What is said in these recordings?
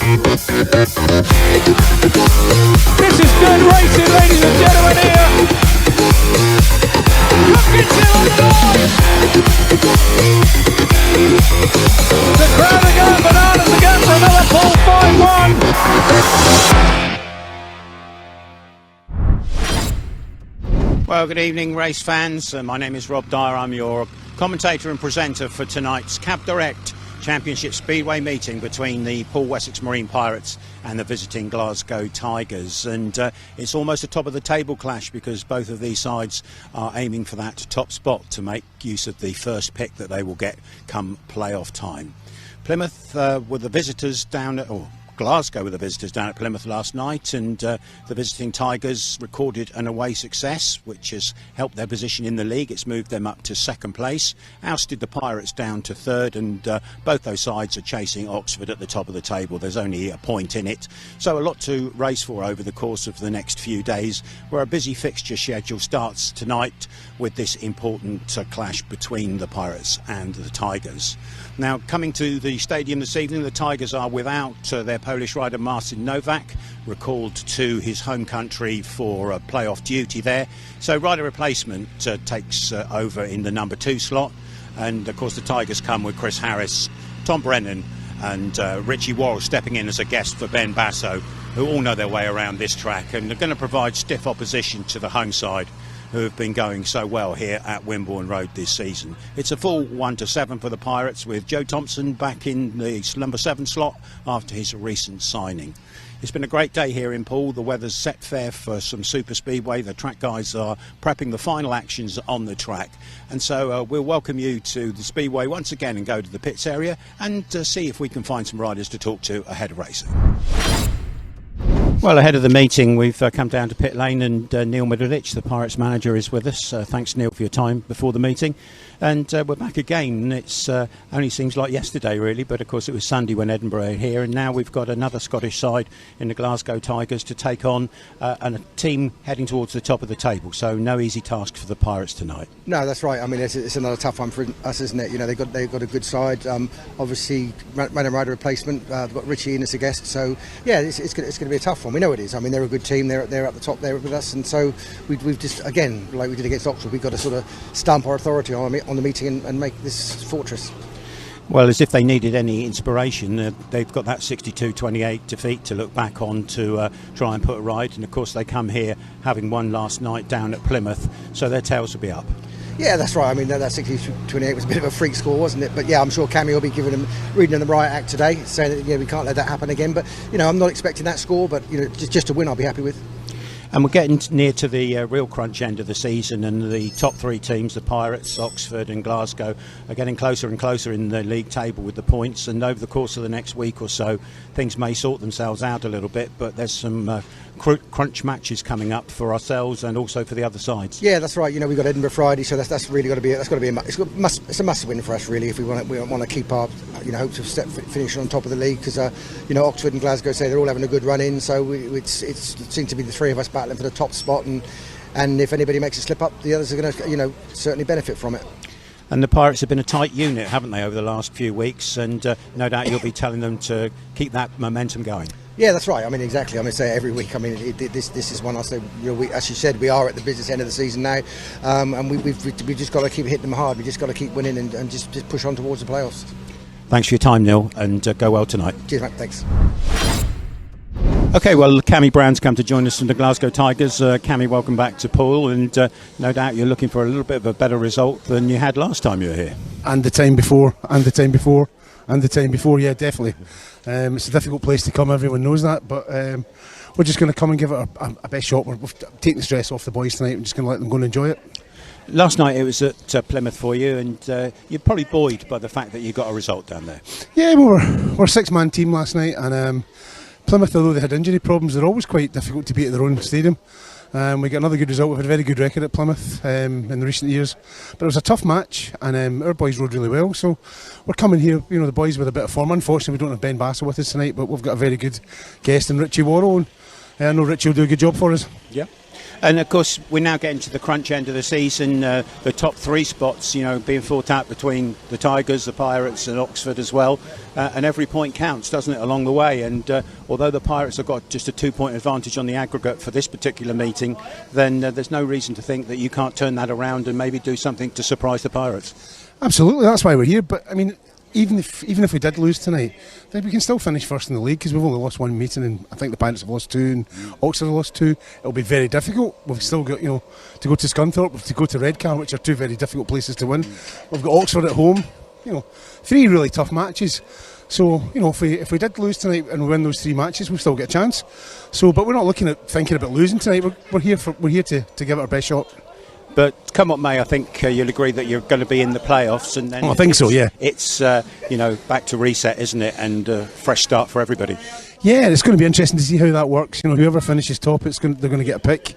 This is good racing, ladies and gentlemen, here. Look at you on the line. The crowd are going bananas again for another Poole 5-1. Well, good evening, race fans. My name is Rob Dyer. I'm your commentator and presenter for tonight's Cab Direct Championship Speedway meeting between the Poole Wessex Marine Pirates and the visiting Glasgow Tigers, and it's almost a top of the table clash because both of these sides are aiming for that top spot to make use of the first pick that they will get come playoff time. Plymouth were the visitors down at, Glasgow were the visitors down at Plymouth last night, and the visiting Tigers recorded an away success which has helped their position in the league. It's moved them up to second place, ousted the Pirates down to third, and both those sides are chasing Oxford at the top of the table. There's only a point in it, so a lot to race for over the course of the next few days, where a busy fixture schedule starts tonight with this important clash between the Pirates and the Tigers. Now, coming to the stadium this evening, the Tigers are without their Polish rider Marcin Nowak, recalled to his home country for playoff duty there. So rider replacement takes over in the number 2 slot. And of course the Tigers come with Chris Harris, Tom Brennan and Richie WORRALL stepping in as a guest for Ben Basso, who all know their way around this track and are going to provide stiff opposition to the home side, who have been going so well here at Wimborne Road this season. It's a full 1-7 for the Pirates, with Joe Thompson back in the number 7 slot after his recent signing. It's been a great day here in Poole. The weather's set fair for some super speedway. The track guys are prepping the final actions on the track, and so we'll welcome you to the speedway once again and go to the pits area and see if we can find some riders to talk to ahead of racing. Well, ahead of the meeting, we've come down to pit lane, and Neil Middleditch, the Pirates manager, is with us. Thanks, Neil, for your time before the meeting. And we're back again. It's only seems like yesterday, really, but of course it was Sunday when Edinburgh are here, and now we've got another Scottish side in the Glasgow Tigers to take on a team heading towards the top of the table. So no easy task for the Pirates tonight. No, that's right. I mean, it's another tough one for us, isn't it? You know, they've got a good side. Obviously, random rider replacement. They've got Richie in as a guest. So yeah, it's going to be a tough one. We know it is. I mean, they're a good team. They're at the top there with us, and so we've just, again, like we did against Oxford, we've got to sort of stamp our authority on the meeting and make this fortress. Well, as if they needed any inspiration, they've got that 62-28 defeat to look back on to try and put right. And of course, they come here having won last night down at Plymouth, so their tails will be up. Yeah, that's right. I mean, that 62-28 was a bit of a freak score, wasn't it? But yeah, I'm sure Cami will be reading them the riot act today, saying that we can't let that happen again. But I'm not expecting that score. But just a win, I'll be happy with. And we're getting near to the real crunch end of the season, and the top 3 teams, the Pirates, Oxford and Glasgow, are getting closer and closer in the league table with the points. And over the course of the next week or so, things may sort themselves out a little bit, but there's some crunch matches coming up for ourselves and also for the other sides. Yeah, that's right. We've got Edinburgh Friday, so that's really got to be it's a must win for us, really, if we want to keep our hopes of finishing on top of the league, because Oxford and Glasgow say they're all having a good run in, so it seems to be the 3 of us battling for the top spot, and if anybody makes a slip up, the others are going to certainly benefit from it. And the Pirates have been a tight unit, haven't they, over the last few weeks, and no doubt you'll be telling them to keep that momentum going. Yeah, that's right. I mean, exactly. I mean, say every week. I mean, this is one. I say, as you said, we are at the business end of the season now, and we've just got to keep hitting them hard. We just got to keep winning and just push on towards the playoffs. Thanks for your time, Neil, and go well tonight. Cheers, mate. Thanks. Okay, well, Cami BROWN's come to join us from the Glasgow Tigers. Cami, welcome back to Poole, and no doubt you're looking for a little bit of a better result than you had last time you were here. And the time before, yeah, definitely. It's a difficult place to come, everyone knows that, but we're just going to come and give it a best shot. We've taken the stress off the boys tonight. We're just going to let them go and enjoy it. Last night it was at Plymouth for you, and you're probably buoyed by the fact that you got a result down there. Yeah, we're a 6-man team last night, and Plymouth, although they had injury problems, they're always quite difficult to beat at their own stadium. We got another good result. We've had a very good record at Plymouth in recent years, but it was a tough match, and our boys rode really well. So we're coming here, the boys with a bit of form. Unfortunately, we don't have Ben Basso with us tonight, but we've got a very good guest in Richie WORRALL. I know Richie will do a good job for us. Yeah. And of course, we're now getting to the crunch end of the season. The top 3 spots, being fought out between the Tigers, the Pirates, and Oxford as well. And every point counts, doesn't it, along the way? And although the Pirates have got just a 2-point advantage on the aggregate for this particular meeting, then there's no reason to think that you can't turn that around and maybe do something to surprise the Pirates. Absolutely, that's why we're here. But I mean, even if we did lose tonight, then we can still finish first in the league, because we've only lost 1 meeting, and I think the Pirates have lost 2 and Oxford have lost 2. It'll be very difficult. We've still got, to go to Scunthorpe, to go to Redcar, which are 2 very difficult places to win. We've got Oxford at home. 3 really tough matches. So if we did lose tonight and we win those 3 matches, we've still got a chance. So, but we're not thinking about losing tonight. We're here to give it our best shot. But come what may, I think you'll agree that you're going to be in the playoffs, and then I think so. Yeah, it's back to reset, isn't it, and fresh start for everybody. Yeah, it's going to be interesting to see how that works. Whoever finishes top, they're going to get a pick,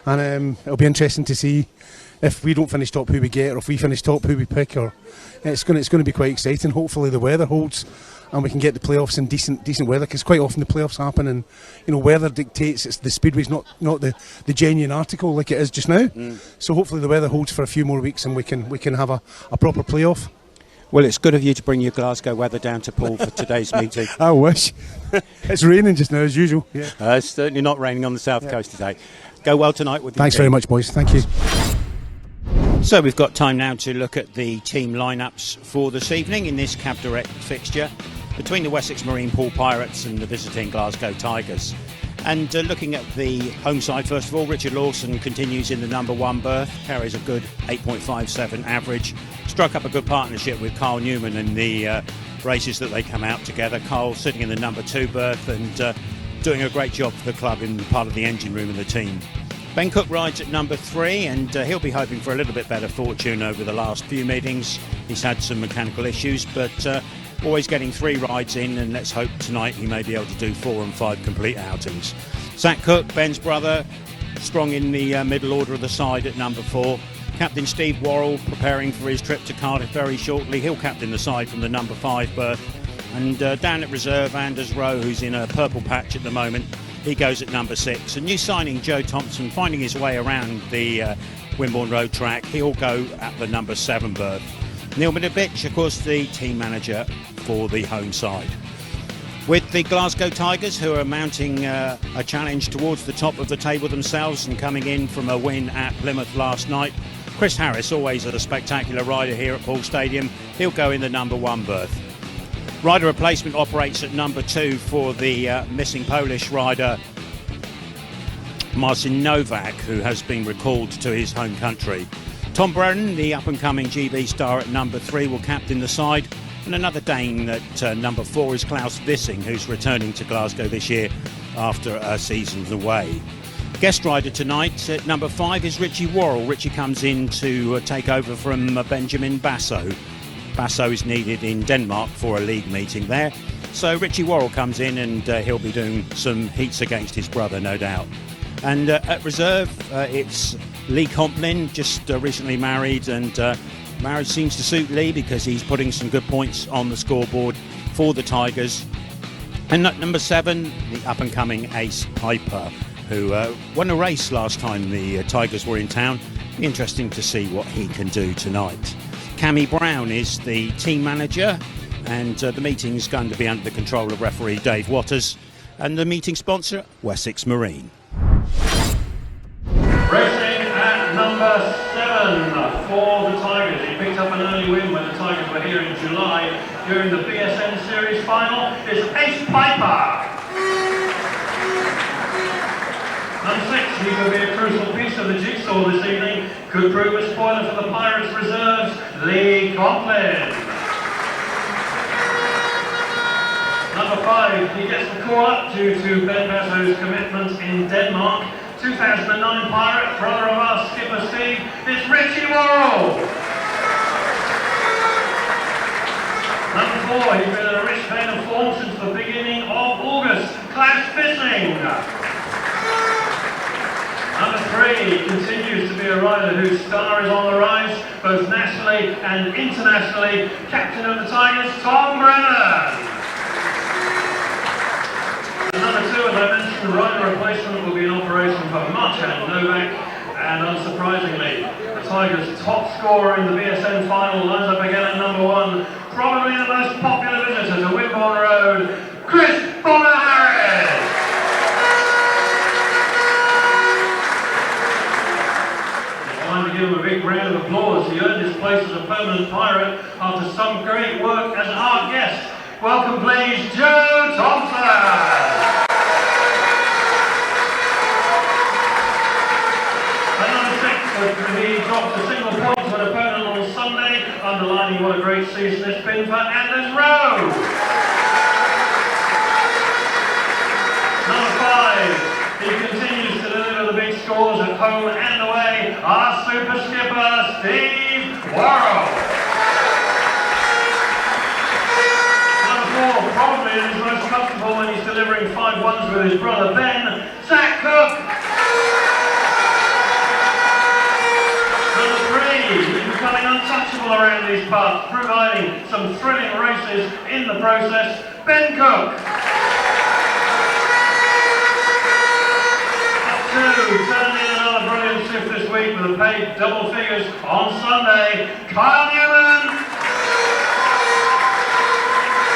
and it'll be interesting to see if we don't finish top who we get, or if we finish top who we pick. Or it's going to be quite exciting. Hopefully the weather holds, and we can get the playoffs in decent weather, because quite often the playoffs happen and weather dictates. It's the Speedway's not the genuine article like it is just now. So hopefully the weather holds for a few more weeks and we can have a proper playoff. Well, it's good of you to bring your Glasgow weather down to Poole for today's meeting. I wish. It's raining just now as usual. Yeah. It's certainly not raining on the south coast today. Go well tonight with Thanks very much, boys. Thank you. So we've got time now to look at the team lineups for this evening in this Cab Direct fixture between the Wessex Marine Poole Pirates and the visiting Glasgow Tigers. And looking at the home side, first of all, Richard Lawson continues in the number 1 berth, carries a good 8.57 average, struck up a good partnership with Carl Newman in the races that they come out together. Carl sitting in the number 2 berth and doing a great job for the club in part of the engine room of the team. Ben Cook rides at number 3, and he'll be hoping for a little bit better fortune over the last few meetings. He's had some mechanical issues, but always getting 3 rides in, and let's hope tonight he may be able to do 4 and 5 complete outings. Zach Cook, Ben's brother, strong in the middle order of the side at number 4. Captain Steve Worrall preparing for his trip to Cardiff very shortly. He'll captain the side from the number 5 berth. And down at reserve, Anders Rowe, who's in a purple patch at the moment, he goes at number 6. A new signing, Joe Thompson, finding his way around the Wimborne Road track. He'll go at the number 7 berth. Neil Middleditch, of course, the team manager for the home side. With the Glasgow Tigers, who are mounting a challenge towards the top of the table themselves and coming in from a win at Plymouth last night. Chris Harris, always a spectacular rider here at Poole Stadium. He'll go in the number 1 berth. Rider replacement operates at number 2 for the missing Polish rider Marcin Novak, who has been recalled to his home country. Tom Brennan, the up-and-coming GB star at number 3, will captain the side. And another Dane at number 4 is Claus VISSING, who's returning to Glasgow this year after a season's away. Guest rider tonight at number 5 is Richie WORRALL. Richie comes in to take over from Benjamin Basso. Basso is needed in Denmark for a league meeting there. So Richie WORRALL comes in and he'll be doing some heats against his brother, no doubt. And at reserve, it's Lee Complin, just recently married, and marriage seems to suit Lee because he's putting some good points on the scoreboard for the Tigers. And at number 7, the up-and-coming ace Pijper, who won a race last time the Tigers were in town. Be interesting to see what he can do tonight. Cami BROWN is the team manager, and the meeting's going to be under the control of referee Dave Waters, and the meeting sponsor, Wessex Marine. Racing at number 7 for the Tigers. He picked up an early win when the Tigers were here in July during the BSN Series final. Is ace Pijper. Number 6, he will be a crucial piece of the jigsaw this evening. Could prove a spoiler for the Pirates reserves, Leahy. Number 5, he gets the call up due to Ben Basso's commitment in Denmark. 2009 Pirate, brother of our skipper Steve, is Richie WORRALL. Number 4, he's been in a rich vein of form since the beginning of August, Claus VISSING. Number 3 continues to be a rider whose star is on the rise, both nationally and internationally. Captain of the Tigers, Tom Brennan. Number 2, as I mentioned, rider replacement and Novak, and unsurprisingly, the Tigers' top scorer in the BSN final lines up again at number 1, probably the most popular visitor to Wimborne Road, Chris Harris. Time to give him a big round of applause. He earned his place as a permanent pirate after some great work as our guest. Welcome, please, Joe Thompson. He dropped a single point to an opponent on Sunday, underlining what a great season it's been for Anders Rowe. Number 5, he continues to deliver the big scores at home and away, our super skipper, Steve Worrall. Number 4, probably is most comfortable when he's delivering 5-1s with his brother Ben, Zach Cook. He's becoming untouchable around these parts, providing some thrilling races in the process. Ben Cook. Up 2, turned in another brilliant shift this week with a paid double figures on Sunday. Kyle Newman.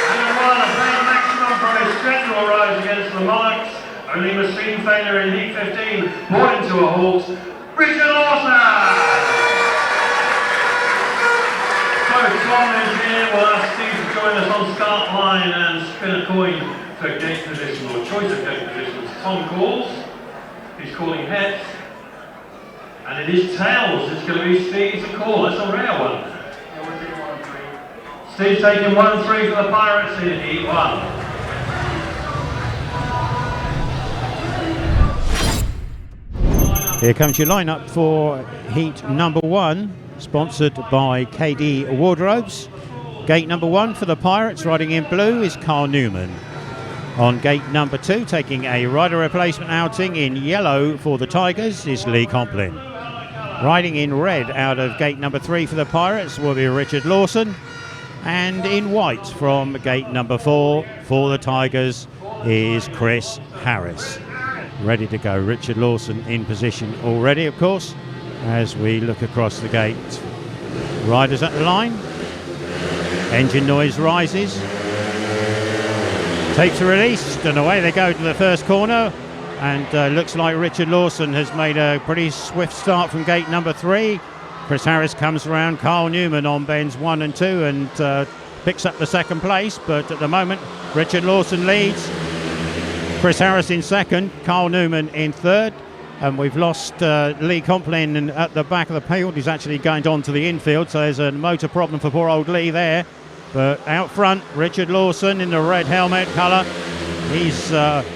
And 1, a paid maximum from his schedule rise against the Monarchs. Only machine failure in Heat 15 brought him to a halt. Richard Lawson. Tom is here. We'll ask Steve to join us on start line and spin a coin for gate position or choice of gate positions. Tom calls. He's calling heads. And it is tails. It's going to be Steve's a call. That's a rare one. Yeah, we're taking 1-3. Steve's taking 1-3 for the Pirates in Heat 1. Here comes your lineup for Heat number 1. Sponsored by KD Wardrobes. Gate number 1 for the Pirates, riding in blue, is Carl Newman. On gate number 2, taking a rider replacement outing in yellow for the Tigers, is Lee Complin. Riding in red out of gate number 3 for the Pirates will be Richard Lawson. And in white from gate number 4 for the Tigers is Chris Harris. Ready to go. Richard Lawson in position already, of course, as we look across the gate. Riders at the line. Engine noise rises. Tapes are released and away they go to the first corner. And looks like Richard Lawson has made a pretty swift start from gate number 3. Chris Harris comes around Carl Newman on bends 1 and 2 and picks up the second place. But at the moment, Richard Lawson leads. Chris Harris in second, Carl Newman in third. And we've lost Lee Complin at the back of the field. He's actually going on to the infield, so there's a motor problem for poor old Lee there. But out front, Richard Lawson in the red helmet colour. He's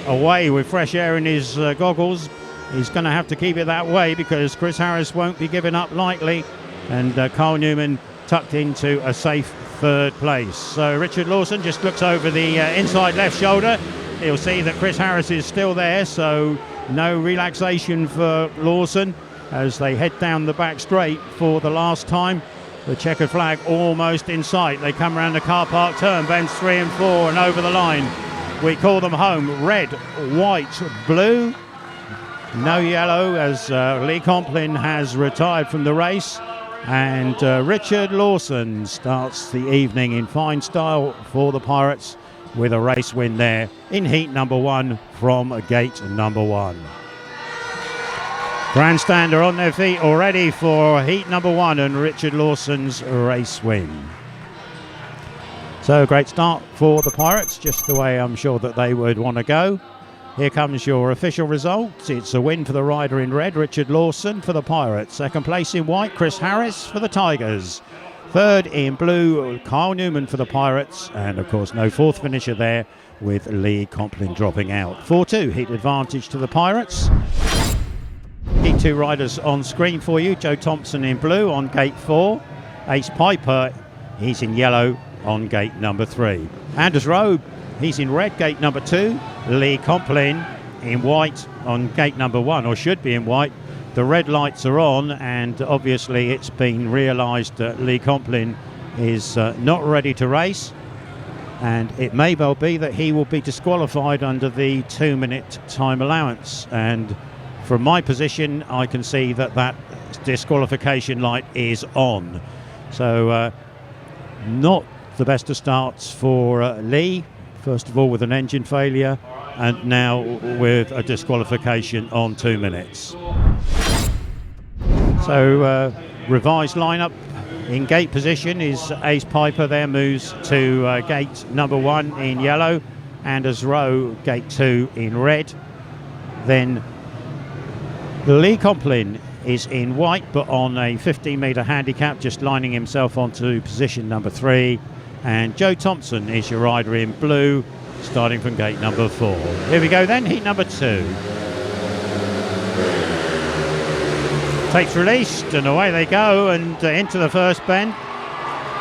away with fresh air in his goggles. He's going to have to keep it that way because Chris Harris won't be giving up lightly. And Carl Newman tucked into a safe third place. So Richard Lawson just looks over the inside left shoulder. He'll see that Chris Harris is still there, so no relaxation for Lawson as they head down the back straight for the last time. The checkered flag almost in sight. They come around the car park turn, bends 3 and 4 and over the line. We call them home. Red, white, blue. No yellow as Lee Complin has retired from the race. And Richard Lawson starts the evening in fine style for the Pirates with a race win there in heat number 1 from gate number 1. Grandstand are on their feet already for heat number 1 and Richard Lawson's race win. So great start for the Pirates, just the way I'm sure that they would want to go. Here comes your official results. It's a win for the rider in red, Richard Lawson, for the Pirates. Second place in white, Chris Harris for the Tigers. Third in blue, Carl Newman for the Pirates. And of course no fourth finisher there with Lee Complin dropping out. 4-2 heat advantage to the Pirates. Heat 2 riders on screen for you. Joe Thompson in blue on gate 4. Ace Pijper, he's in yellow on gate number 3. Anders Rowe, he's in red, gate number 2. Lee Complin in white on gate number 1, or should be in white. The red lights are on, and obviously it's been realised that Lee Complin is not ready to race, and it may well be that he will be disqualified under the 2-minute time allowance. And from my position, I can see that disqualification light is on. So not the best of starts for Leahy. First of all with an engine failure, and now with a disqualification on 2 minutes. So revised lineup. In gate position is Ace Pijper, there moves to gate number 1 in yellow, and as Rowe, gate 2 in red. Then Leahy Complin is in white, but on a 15-metre handicap, just lining himself onto position number 3. And Joe Thompson is your rider in blue, starting from gate number 4. Here we go then, heat number 2. Takes released and away they go, and into the first bend.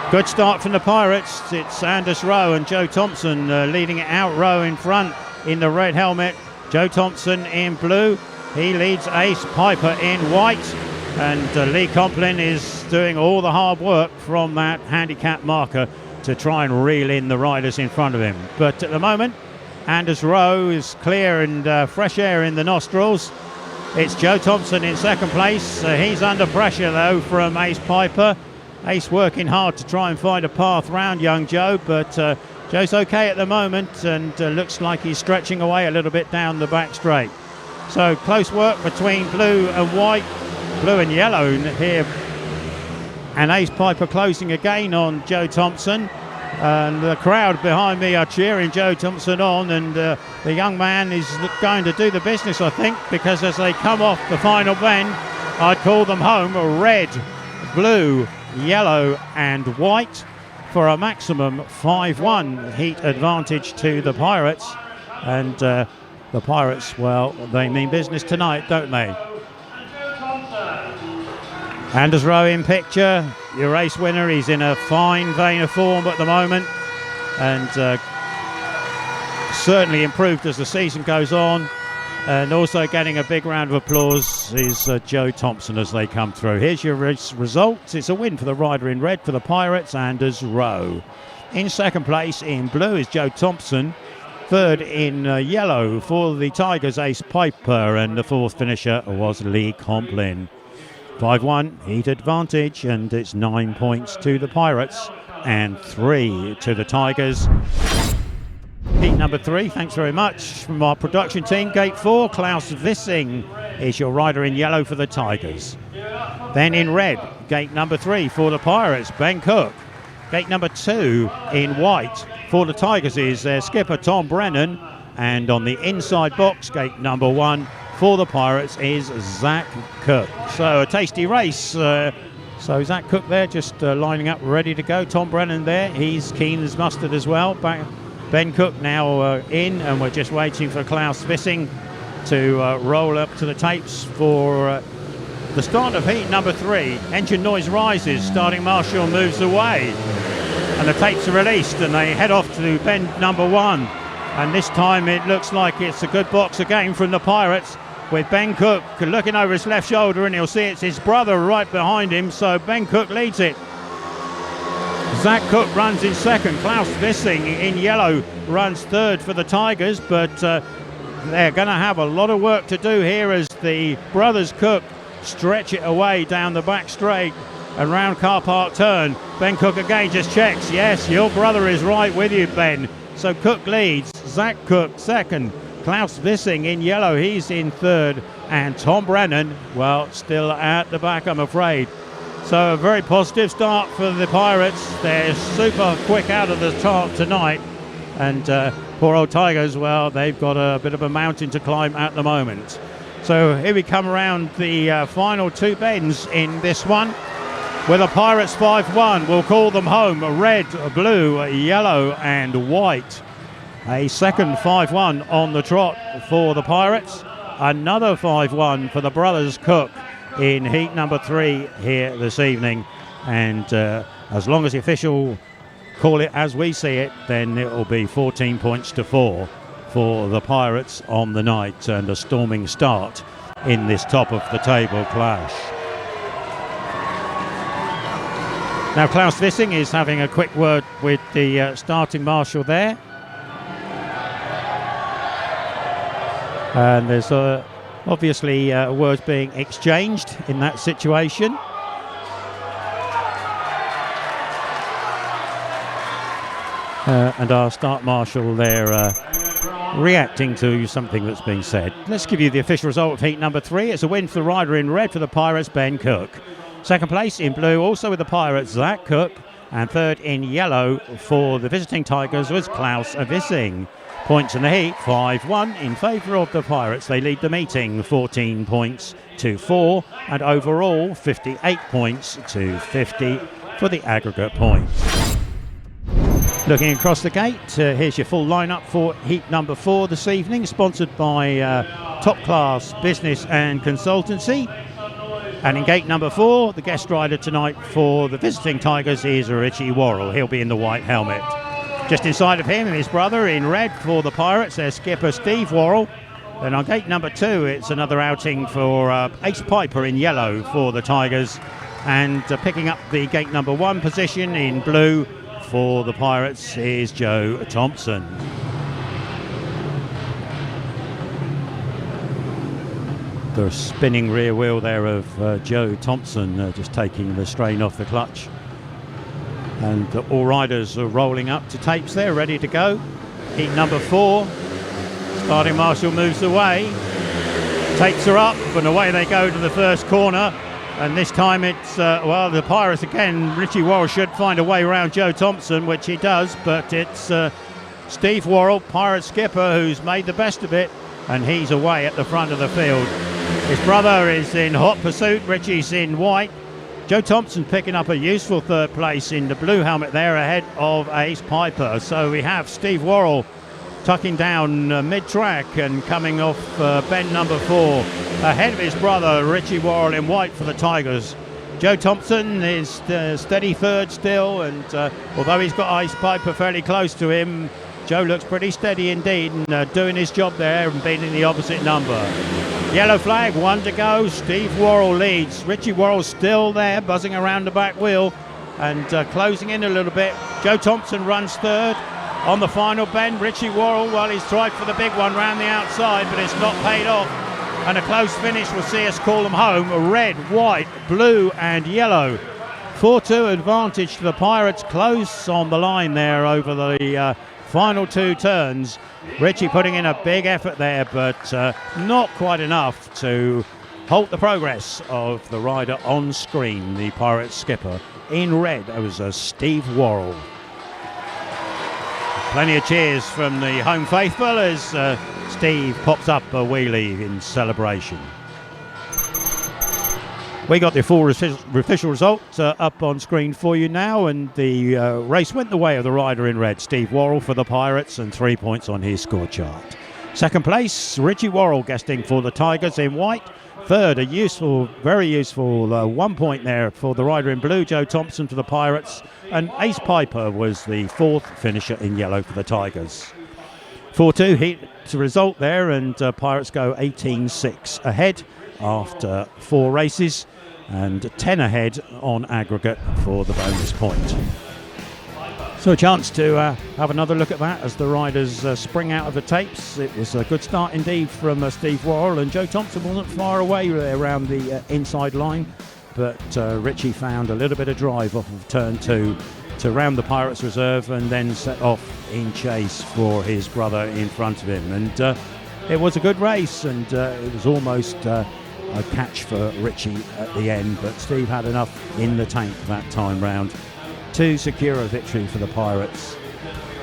Good start from the Pirates. It's Anders Rowe and Joe Thompson leading it out. Rowe in front in the red helmet, Joe Thompson in blue. He leads Ace Pijper in white, and Leahy Complin is doing all the hard work from that handicap marker to try and reel in the riders in front of him. But at the moment, Anders Rowe is clear and fresh air in the nostrils. It's Joe Thompson in second place. He's under pressure though from Ace Pijper. Ace working hard to try and find a path round young Joe, but Joe's okay at the moment, and looks like he's stretching away a little bit down the back straight. So close work between blue and white, blue and yellow here, and Ace Pijper closing again on Joe Thompson. And the crowd behind me are cheering Joe Thompson on, and the young man is going to do the business, I think, because as they come off the final bend, I'd call them home red, blue, yellow and white for a maximum 5-1 heat advantage to the Pirates. And the Pirates, well, they mean business tonight, don't they? Anders Rowe in picture, your race winner. He's in a fine vein of form at the moment, and certainly improved as the season goes on. And also getting a big round of applause is Joe Thompson as they come through. Here's your race results. It's a win for the rider in red for the Pirates, Anders Rowe. In second place in blue is Joe Thompson. Third in yellow for the Tigers, Ace Pijper, and the fourth finisher was Leahy Complin. 5-1 heat advantage, and it's 9 points to the Pirates and 3 to the Tigers. Heat number 3, thanks very much from our production team. Gate 4, Claus VISSING is your rider in yellow for the Tigers. Then in red, gate number 3 for the Pirates, Ben Cook. Gate number 2 in white for the Tigers is their skipper Tom Brennan. And on the inside box, gate number 1 for the Pirates is Zach Cook. So a tasty race. So Zach Cook there just lining up ready to go. Tom Brennan there, he's keen as mustard as well. Ben Cook now in, and we're just waiting for Claus VISSING to roll up to the tapes for the start of heat number 3. Engine noise rises, starting marshal moves away, and the tapes are released, and they head off to bend number 1. And this time it looks like it's a good box again from the Pirates, with Ben Cook looking over his left shoulder, and he'll see it's his brother right behind him, so Ben Cook leads it. Zach Cook runs in second. Claus VISSING in yellow runs third for the Tigers, but they're going to have a lot of work to do here as the brothers Cook stretch it away down the back straight and round car park turn. Ben Cook again just checks. Yes, your brother is right with you, Ben. So Cook leads. Zach Cook second. Claus VISSING in yellow, he's in third. And Tom Brennan, well, still at the back, I'm afraid. So a very positive start for the Pirates. They're super quick out of the start tonight. And poor old Tigers, well, they've got a bit of a mountain to climb at the moment. So here we come around the final 2 bends in this one. With a Pirates 5-1, we'll call them home. Red, blue, yellow and white. A second 5-1 on the trot for the Pirates. Another 5-1 for the brothers Cook in heat number 3 here this evening. And as long as the official call it as we see it, then it will be 14 points to 4 for the Pirates on the night, and a storming start in this top of the table clash. Now Claus VISSING is having a quick word with the starting marshal there. And there's Obviously, words being exchanged in that situation. And our start marshal there reacting to something that's being said. Let's give you the official result of heat number 3. It's a win for the rider in red for the Pirates, Ben Cook. Second place in blue, also with the Pirates, Zach Cook. And third in yellow for the visiting Tigers was Claus VISSING. Points in the heat, 5-1 in favour of the Pirates. They lead the meeting 14 points to 4, and overall 58 points to 50 for the aggregate points. Looking across the gate, here's your full lineup for heat number 4 this evening, sponsored by Top Class Business and Consultancy. And in gate number 4, the guest rider tonight for the visiting Tigers is Richie WORRALL. He'll be in the white helmet. Just inside of him, his brother in red for the Pirates, their skipper Steve WORRALL. Then on gate number 2, it's another outing for Ace Pijper in yellow for the Tigers. And picking up the gate number 1 position in blue for the Pirates is Joe Thompson. The spinning rear wheel there of Joe Thompson just taking the strain off the clutch. And all riders are rolling up to tapes there, ready to go. Heat number 4. Starting marshal moves away. Tapes are up and away they go to the first corner. And this time it's, the Pirates again. Richie WORRALL should find a way around Joe Thompson, which he does. But it's Steve WORRALL, Pirate skipper, who's made the best of it. And he's away at the front of the field. His brother is in hot pursuit. Richie's in white. Joe Thompson picking up a useful third place in the blue helmet there ahead of Ace Pijper. So we have Steve WORRALL tucking down mid-track and coming off bend number 4 ahead of his brother Richie WORRALL in white for the Tigers. Joe Thompson is steady third still, and although he's got Ace Pijper fairly close to him, Joe looks pretty steady indeed and doing his job there and beating the opposite number. Yellow flag, 1 to go. Steve WORRALL leads. Richie WORRALL still there, buzzing around the back wheel and closing in a little bit. Joe Thompson runs third. On the final bend, Richie WORRALL, well, he's tried for the big one round the outside, but it's not paid off. And a close finish will see us call them home. Red, white, blue and yellow. 4-2 advantage to the Pirates, close on the line there over the final 2 turns. Richie putting in a big effort there, but not quite enough to halt the progress of the rider on screen, the Pirates skipper. In red, it was Steve WORRALL. Plenty of cheers from the home faithful as Steve pops up a wheelie in celebration. We got the full official result up on screen for you now, and the race went the way of the rider in red, Steve WORRALL for the Pirates, and 3 points on his score chart. Second place, Richie WORRALL guesting for the Tigers in white. Third, a useful, very useful 1 point there for the rider in blue, Joe Thompson for the Pirates, and Ace Pijper was the 4th finisher in yellow for the Tigers. 4-2 heat result there, and Pirates go 18-6 ahead after 4 races, and 10 ahead on aggregate for the bonus point. So a chance to have another look at that as the riders spring out of the tapes. It was a good start indeed from Steve WORRALL, and Joe Thompson wasn't far away around the inside line, but Richie found a little bit of drive off of turn 2 to round the Pirates reserve and then set off in chase for his brother in front of him. And it was a good race, and it was almost a catch for Richie at the end, but Steve had enough in the tank that time round to secure a victory for the Pirates.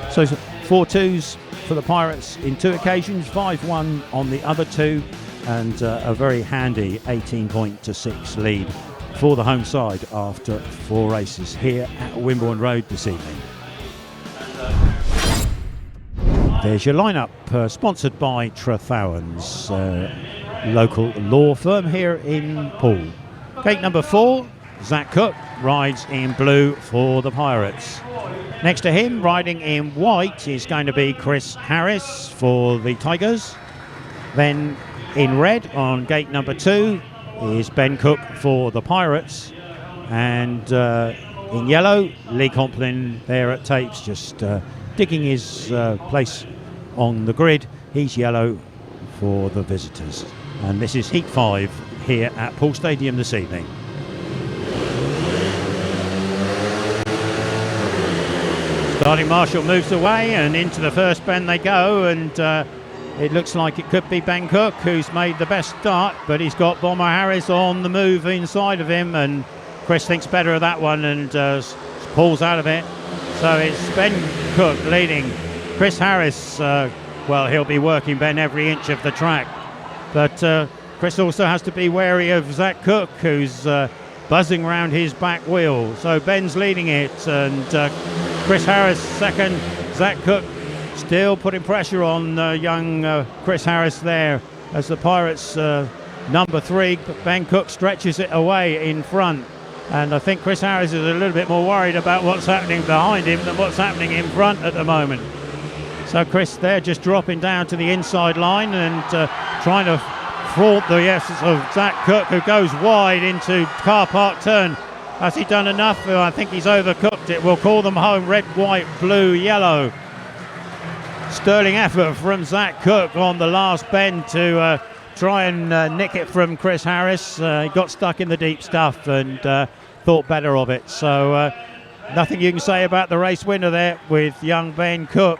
So 4-2s for the Pirates in 2 occasions, 5-1 on the other 2, and a very handy 18-6 lead for the home side after 4 races here at Wimborne Road this evening. There's your lineup, sponsored by Trethowens, local law firm here in Poole. Gate number 4, Zach Cook rides in blue for the Pirates. Next to him, riding in white, is going to be Chris Harris for the Tigers. Then in red on gate number 2 is Ben Cook for the Pirates. And in yellow, Lee Complin there at tapes, just digging his place on the grid. He's yellow for the visitors. And this is Heat 5 here at Poole Stadium this evening. Starting marshal moves away and into the first bend they go, and it looks like it could be Ben Cook who's made the best start, but he's got Bomber Harris on the move inside of him, and Chris thinks better of that one and pulls out of it. So it's Ben Cook leading. Chris Harris, well, he'll be working Ben every inch of the track, but Chris also has to be wary of Zach Cook, who's buzzing around his back wheel. So Ben's leading it, and Chris Harris second. Zach Cook still putting pressure on young Chris Harris there as the Pirates number 3. But Ben Cook stretches it away in front, and I think Chris Harris is a little bit more worried about what's happening behind him than what's happening in front at the moment. So Chris there just dropping down to the inside line and trying to thwart the efforts of Zach Cook, who goes wide into car park turn. Has he done enough? I think he's overcooked it. We'll call them home. Red, white, blue, yellow. Sterling effort from Zach Cook on the last bend to try and nick it from Chris Harris. He got stuck in the deep stuff and thought better of it. So nothing you can say about the race winner there with young Ben Cook.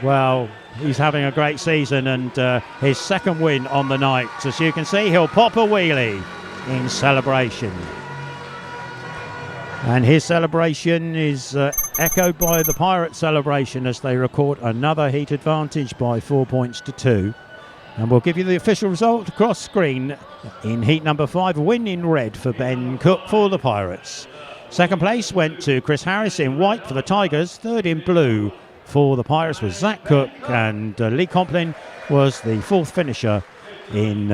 Well, he's having a great season, and his second win on the night. As you can see, he'll pop a wheelie in celebration. And his celebration is echoed by the Pirate celebration as they record another heat advantage by 4 points to 2. And we'll give you the official result across screen. In heat number 5, a win in red for Ben Cook for the Pirates. Second place went to Chris Harris in white for the Tigers. Third in blue for the Pirates was Zach Cook, and Lee Complin was the fourth finisher in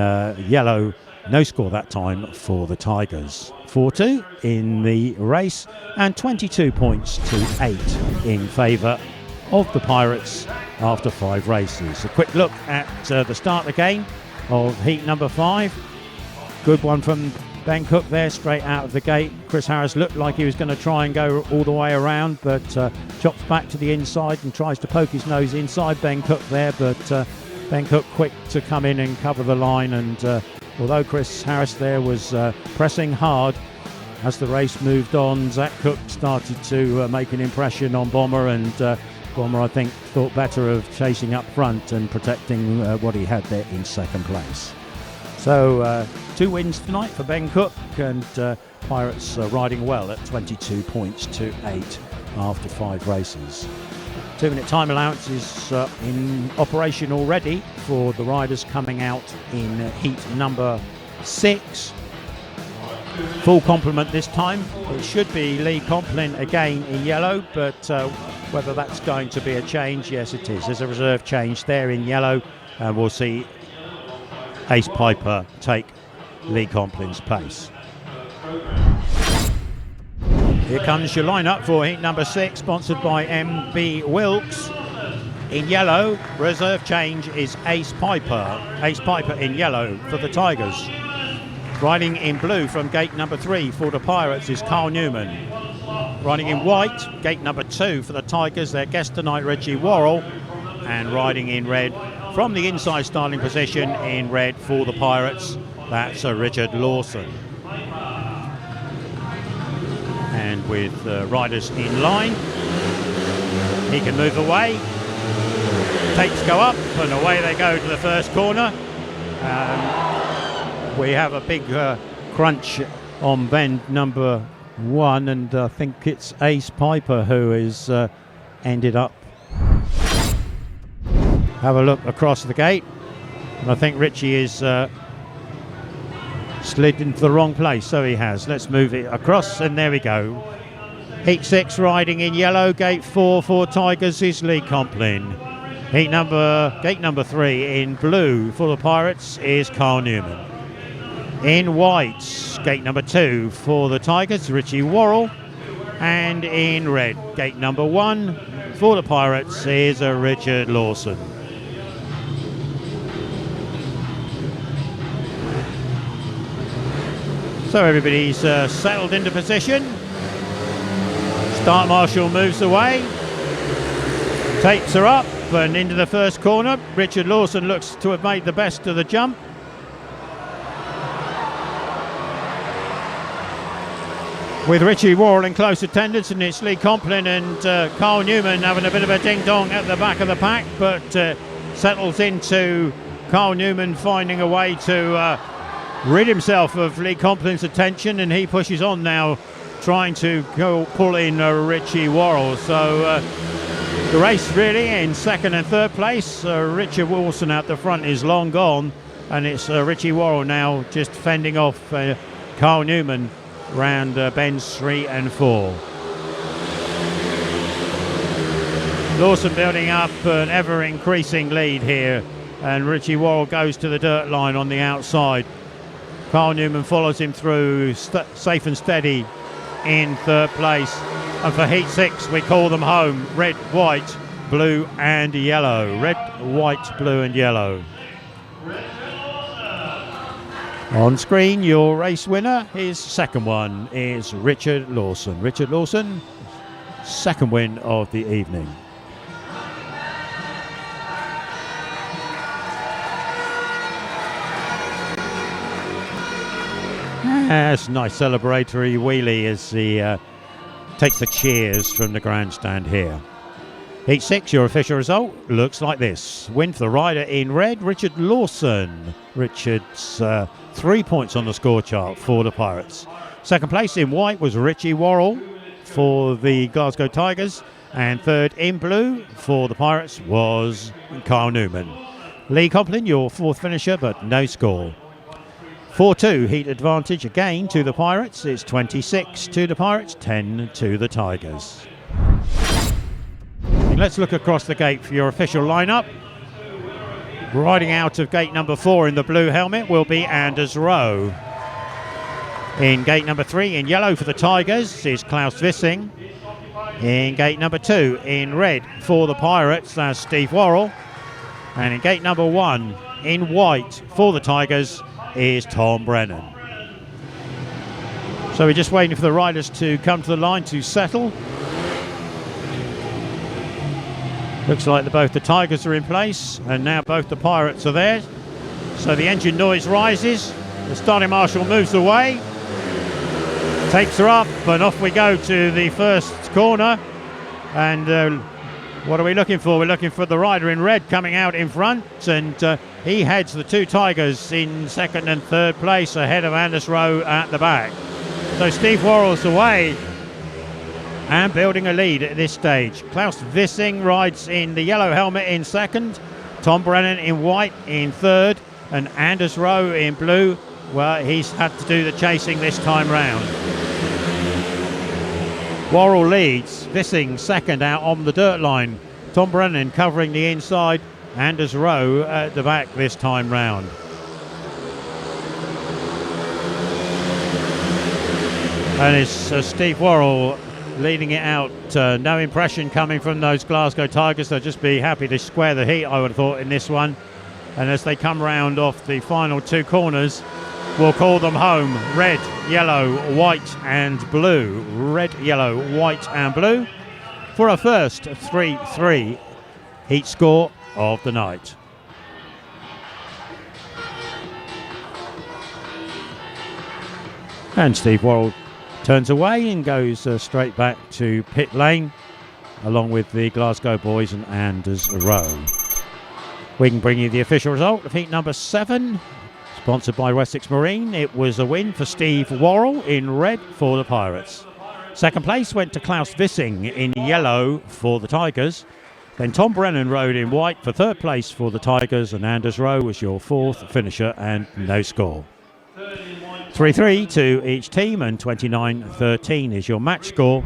yellow. No score that time for the Tigers. 4-2 in the race, and 22 points to 8 in favour of the Pirates after 5 races. A quick look at the start again of heat number 5. Good one from Ben Cook there, straight out of the gate. Chris Harris looked like he was going to try and go all the way around, but chops back to the inside and tries to poke his nose inside Ben Cook there, but Ben Cook quick to come in and cover the line, and although Chris Harris there was pressing hard as the race moved on, Zach Cook started to make an impression on Bomber, and Bomber, I think, thought better of chasing up front and protecting what he had there in second place. So 2 wins tonight for Ben Cook, and Pirates riding well at 22 points to 8 after 5 races. 2-minute time allowance is in operation already for the riders coming out in heat number 6. Full complement this time. It should be Lee Complin again in yellow, but whether that's going to be a change, yes it is. There's a reserve change there in yellow, and we'll see Ace Pijper take Lee Complin's pace. Here comes your lineup for heat number 6, sponsored by MB Wilkes. In yellow, reserve change is Ace Pijper. Ace Pijper in yellow for the Tigers. Riding in blue from gate number 3 for the Pirates is Carl Newman. Riding in white, gate number 2 for the Tigers, their guest tonight, Richie WORRALL. And riding in red from the inside starting position in red for the Pirates, that's Richard Lawson. And with riders in line, he can move away. Tapes go up and away they go to the first corner. We have a big crunch on bend number 1, and I think it's Ace Pijper who is ended up. Have a look across the gate, and I think Richie is slid into the wrong place, so he has. Let's move it across, and there we go. Heat 6 riding in yellow, gate 4 for Tigers is Lee Complin. Gate number 3 in blue for the Pirates is Carl Newman. In white, gate number 2 for the Tigers, Richie WORRALL. And in red, gate number 1 for the Pirates is Richard Lawson. So everybody's settled into position. Start marshal moves away. Tapes are up and into the first corner. Richard Lawson looks to have made the best of the jump. with Richie WORRALL in close attendance, and it's Lee Complin and Carl Newman having a bit of a ding-dong at the back of the pack, but settles into Carl Newman finding a way to rid himself of Lee Complin's attention, and he pushes on now, trying to pull in Richie WORRALL. So the race really in second and third place. Richard Wilson out the front is long gone, and it's Richie WORRALL now just fending off Carl Newman round bends 3 and 4. Lawson building up an ever increasing lead here, and Richie WORRALL goes to the dirt line on the outside. Carl Newman follows him through safe and steady in third place, and for heat 6 we call them home: red, white, blue and yellow. Red, white, blue and yellow. On screen, your race winner, his second one is Richard Lawson. Richard Lawson, second win of the evening. That's a nice celebratory wheelie as he takes the cheers from the grandstand here. Heat 6, your official result looks like this. Win for the rider in red, Richard Lawson. Richard's 3 points on the score chart for the Pirates. Second place in white was Richie WORRALL for the Glasgow Tigers, and third in blue for the Pirates was Carl Newman. Lee Complin, your fourth finisher, but no score. 4-2 heat advantage again to the Pirates. It's 26 to the Pirates, 10 to the Tigers. Let's look across the gate for your official lineup. Riding out of gate number 4 in the blue helmet will be Anders Rowe. In gate number 3 in yellow for the Tigers is Claus VISSING. In gate number 2 in red for the Pirates, that's Steve WORRALL. And in gate number 1 in white for the Tigers is Tom Brennan. So we're just waiting for the riders to come to the line to settle. Looks like both the Tigers are in place, and now both the Pirates are there. So the engine noise rises, the starting marshal moves away, takes her up, and off we go to the first corner. And what are we looking for? We're looking for the rider in red coming out in front, and he heads the two Tigers in second and third place ahead of Anders Rowe at the back. So Steve WORRALL's away and building a lead at this stage. Claus VISSING rides in the yellow helmet in second, Tom Brennan in white in third, and Anders Rowe in blue. Well, he's had to do the chasing this time round. WORRALL leads, VISSING second out on the dirt line. Tom Brennan covering the inside, Anders Rowe at the back this time round. And it's Steve WORRALL leading it out. No impression coming from those Glasgow Tigers. They'll just be happy to square the heat, I would have thought, in this one. And as they come round off the final two corners, we'll call them home. Red, yellow, white and blue. Red, yellow, white and blue for a first 3-3 heat score of the night. And Steve WORRALL turns away and goes straight back to pit lane, along with the Glasgow boys and Anders Rowe. We can bring you the official result of heat number 7, sponsored by Wessex Marine. It was a win for Steve WORRALL in red for the Pirates. Second place went to Claus VISSING in yellow for the Tigers. Then Tom Brennan rode in white for third place for the Tigers, and Anders Rowe was your fourth finisher and no score. 3-3 to each team, and 29-13 is your match score.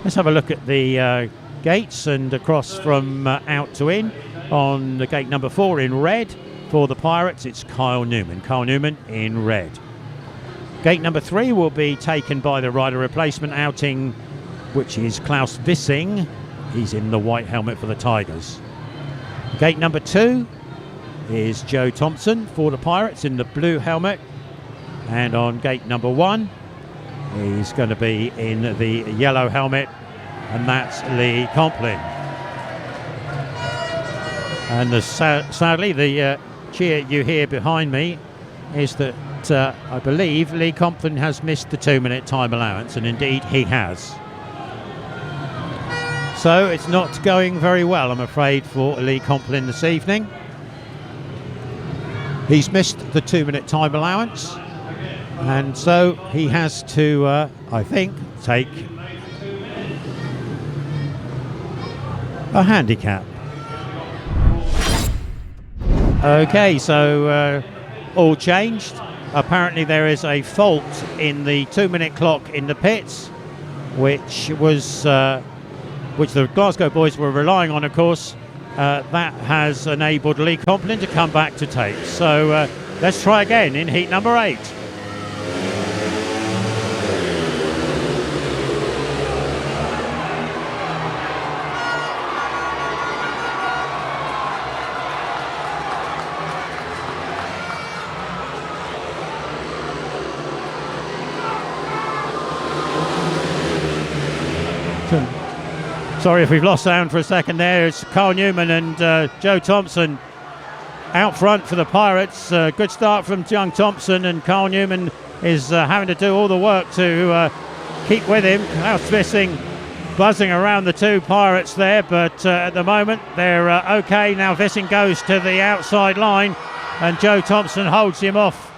Let's have a look at the gates and across from out to in. On the gate number 4 in red for the Pirates, it's Carl Newman. Carl Newman in red. Gate number 3 will be taken by the rider replacement outing, which is Claus VISSING. He's in the white helmet for the Tigers. Gate number 2 is Joe Thompson for the Pirates in the blue helmet. And on gate number 1, he's going to be in the yellow helmet, and that's Lee Complin. And sadly, the cheer you hear behind me is that but I believe Lee Complin has missed the 2-minute time allowance, and indeed he has. So it's not going very well, I'm afraid, for Lee Complin this evening. He's missed the 2-minute time allowance, and so he has to, I think, take a handicap. Okay, so all changed. Apparently there is a fault in the 2-minute clock in the pits, which the Glasgow boys were relying on, of course. That has enabled Lee Complin to come back to tape. So let's try again in heat number 8. Sorry if we've lost sound for a second there. It's Carl Newman and Joe Thompson out front for the Pirates. Good start from young Thompson, and Carl Newman is having to do all the work to keep with him. Claus VISSING buzzing around the two Pirates there, but at the moment they're okay. Now VISSING goes to the outside line and Joe Thompson holds him off.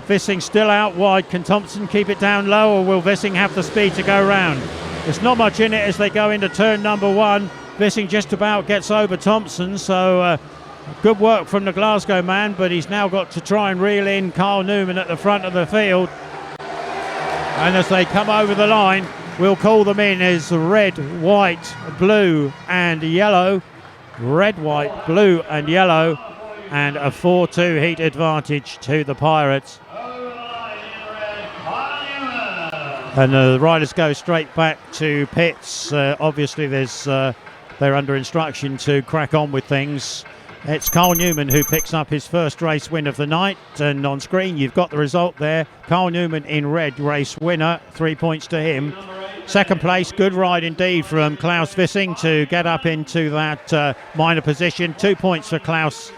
VISSING still out wide. Can Thompson keep it down low, or will VISSING have the speed to go round? There's not much in it as they go into turn number 1. VISSING just about gets over Thompson, so good work from the Glasgow man, but he's now got to try and reel in Carl Newman at the front of the field. And as they come over the line, we'll call them in as red, white, blue and yellow. Red, white, blue and yellow, and a 4-2 heat advantage to the Pirates. And the riders go straight back to pits. Obviously, they're under instruction to crack on with things. It's Carl Newman who picks up his first race win of the night. And on screen, you've got the result there. Carl Newman in red, race winner, 3 points to him. Second place, good ride indeed from Claus VISSING to get up into that minor position. 2 points for Claus.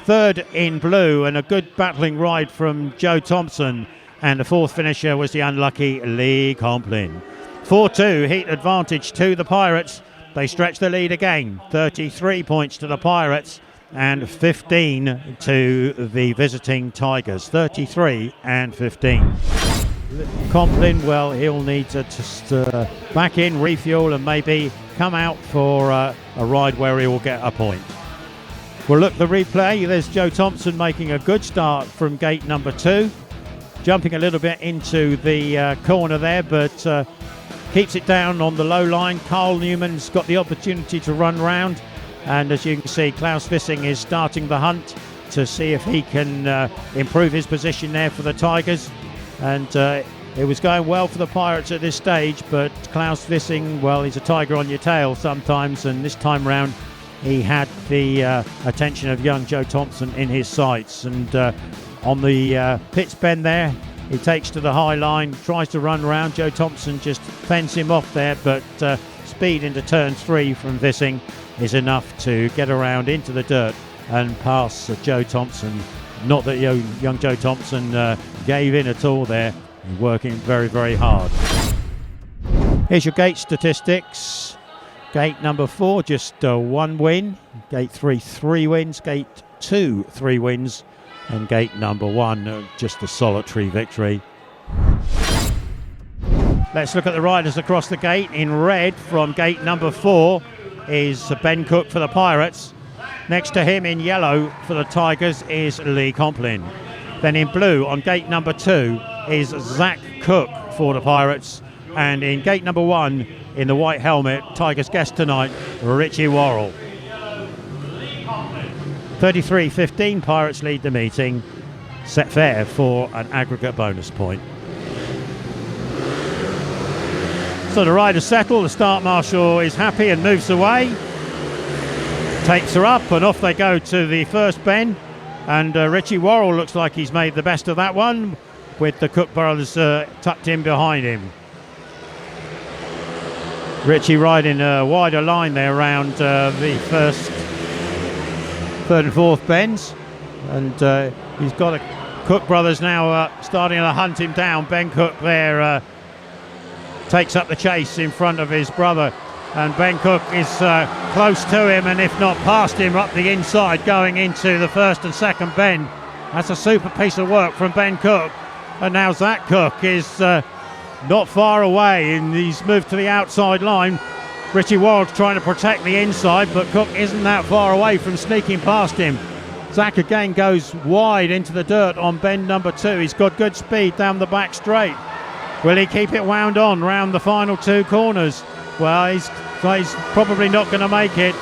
Third in blue, and a good battling ride from Joe Thompson. And the fourth finisher was the unlucky Lee Complin. 4-2 heat advantage to the Pirates. They stretch the lead again. 33 points to the Pirates and 15 to the visiting Tigers. 33 and 15. Complin, well, he'll need to just back in, refuel, and maybe come out for a ride where he will get a point. We'll look at the replay. There's Joe Thompson making a good start from gate number 2. Jumping a little bit into the corner there, but keeps it down on the low line. Carl Newman's got the opportunity to run round, and as you can see, Claus VISSING is starting the hunt to see if he can improve his position there for the Tigers. And it was going well for the Pirates at this stage, but Claus VISSING, well, he's a tiger on your tail sometimes, and this time round he had the attention of young Joe Thompson in his sights. And on the pits bend there, he takes to the high line, tries to run round. Joe Thompson just fends him off there, but speed into turn 3 from VISSING is enough to get around into the dirt and pass Joe Thompson. Not that young Joe Thompson gave in at all there, working very, very hard. Here's your gate statistics. Gate number 4, just 1 win. Gate 3, 3 wins. Gate 2, 3 wins. And gate number 1, just a solitary victory. Let's look at the riders across the gate. In red from gate number 4 is Ben Cook for the Pirates. Next to him in yellow for the Tigers is Lee Complin. Then in blue on gate number 2 is Zach Cook for the Pirates. And in gate number 1 in the white helmet, Tigers guest tonight, Richie WORRALL. 33-15, Pirates lead the meeting. Set fair for an aggregate bonus point. So the riders settle, the start marshal is happy and moves away. Takes her up and off they go to the first bend. And Richie WORRALL looks like he's made the best of that one, with the Cook brothers tucked in behind him. Richie riding a wider line there around the first, third and fourth bends, and he's got Cook brothers now starting to hunt him down. Ben Cook there takes up the chase in front of his brother, and Ben Cook is close to him, and if not past him, up the inside going into the first and second bend. That's a super piece of work from Ben Cook. And now Zach Cook is not far away, and he's moved to the outside line. Richie WORRALL's trying to protect the inside, but Cook isn't that far away from sneaking past him. Zach again goes wide into the dirt on bend number 2. He's got good speed down the back straight. Will he keep it wound on round the final 2 corners? Well, he's probably not going to make it,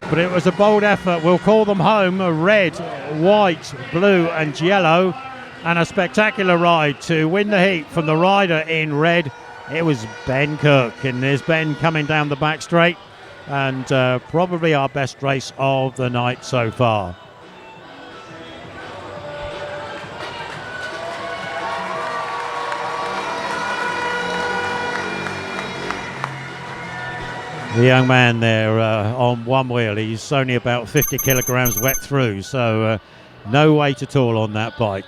but it was a bold effort. We'll call them home. A red, white, blue and yellow, and a spectacular ride to win the heat from the rider in red. It was Ben Cook, and there's Ben coming down the back straight, and probably our best race of the night so far. The young man there on one wheel, he's only about 50 kilograms wet through, so no weight at all on that bike.